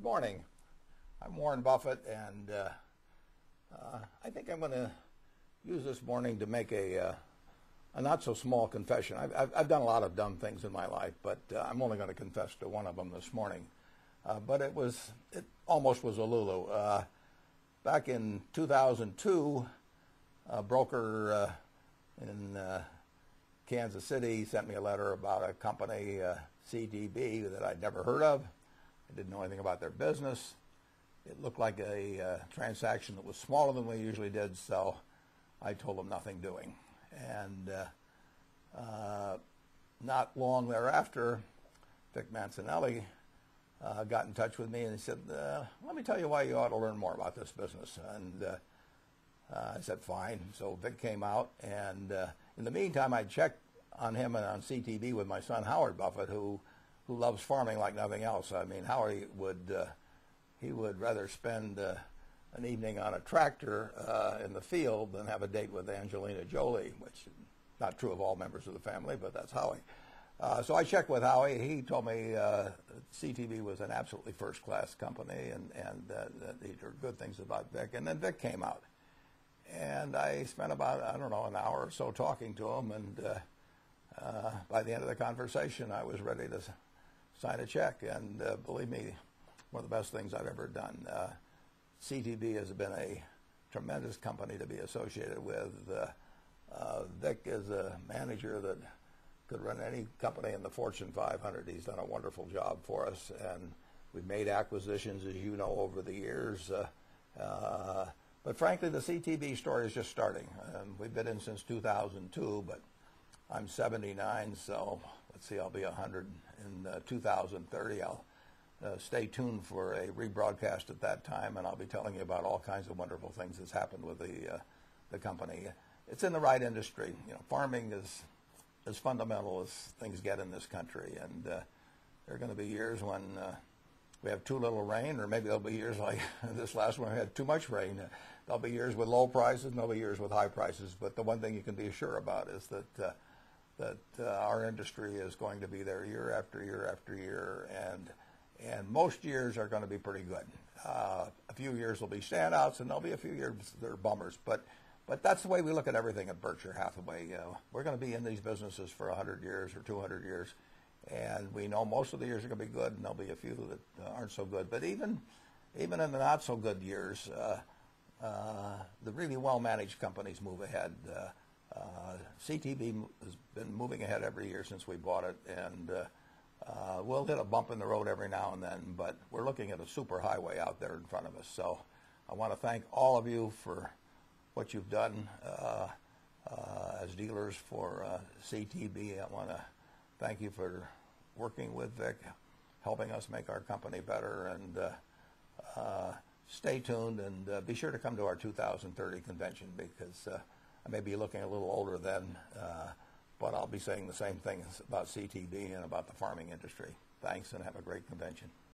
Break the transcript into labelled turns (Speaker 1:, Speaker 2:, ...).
Speaker 1: Good morning. I'm Warren Buffett, and I think I'm going to use this morning to make a not so small confession. I've done a lot of dumb things in my life, but I'm only going to confess to one of them this morning. But it almost was a Lulu. Back in 2002, a broker in Kansas City sent me a letter about a company, CTB, that I'd never heard of. I didn't know anything about their business. It looked like a transaction that was smaller than we usually did, so I told them nothing doing. And not long thereafter, Vic Mancinelli got in touch with me and he said, let me tell you why you ought to learn more about this business. And I said, fine. So Vic came out, and in the meantime, I checked on him and on CTB with my son, Howard Buffett, who loves farming like nothing else. I mean, Howard would rather spend an evening on a tractor in the field than have a date with Angelina Jolie, which is not true of all members of the family, but that's Howie. So I checked with Howie. He told me CTB was an absolutely first-class company, and that he heard good things about Vic. And then Vic came out, and I spent about, I don't know, an hour or so talking to him, and by the end of the conversation, I was ready to sign a check, and believe me, one of the best things I've ever done. CTB has been a tremendous company to be associated with. Vic is a manager that could run any company in the Fortune 500. He's done a wonderful job for us, and we've made acquisitions, as you know, over the years. But frankly, the CTB story is just starting. We've been in since 2002, but I'm 79, so let's see, I'll be 100 in 2030. I'll stay tuned for a rebroadcast at that time, and I'll be telling you about all kinds of wonderful things that's happened with the company. It's in the right industry. You know, farming is as fundamental as things get in this country, and there are going to be years when we have too little rain, or maybe there'll be years like this last one we had too much rain. There'll be years with low prices, and there'll be years with high prices. But the one thing you can be sure about is that our industry is going to be there year after year after year, and most years are going to be pretty good. A few years will be standouts, and there'll be a few years that are bummers. But that's the way we look at everything at Berkshire Hathaway. We're going to be in these businesses for 100 years or 200 years, and we know most of the years are going to be good, and there'll be a few that aren't so good. But even in the not so good years, the really well-managed companies move ahead. CTB has been moving ahead every year since we bought it, and we'll hit a bump in the road every now and then, but we're looking at a super highway out there in front of us. So I want to thank all of you for what you've done as dealers for CTB. I want to thank you for working with Vic, helping us make our company better, and stay tuned, and be sure to come to our 2030 convention, because I may be looking a little older then, but I'll be saying the same things about CTB and about the farming industry. Thanks, and have a great convention.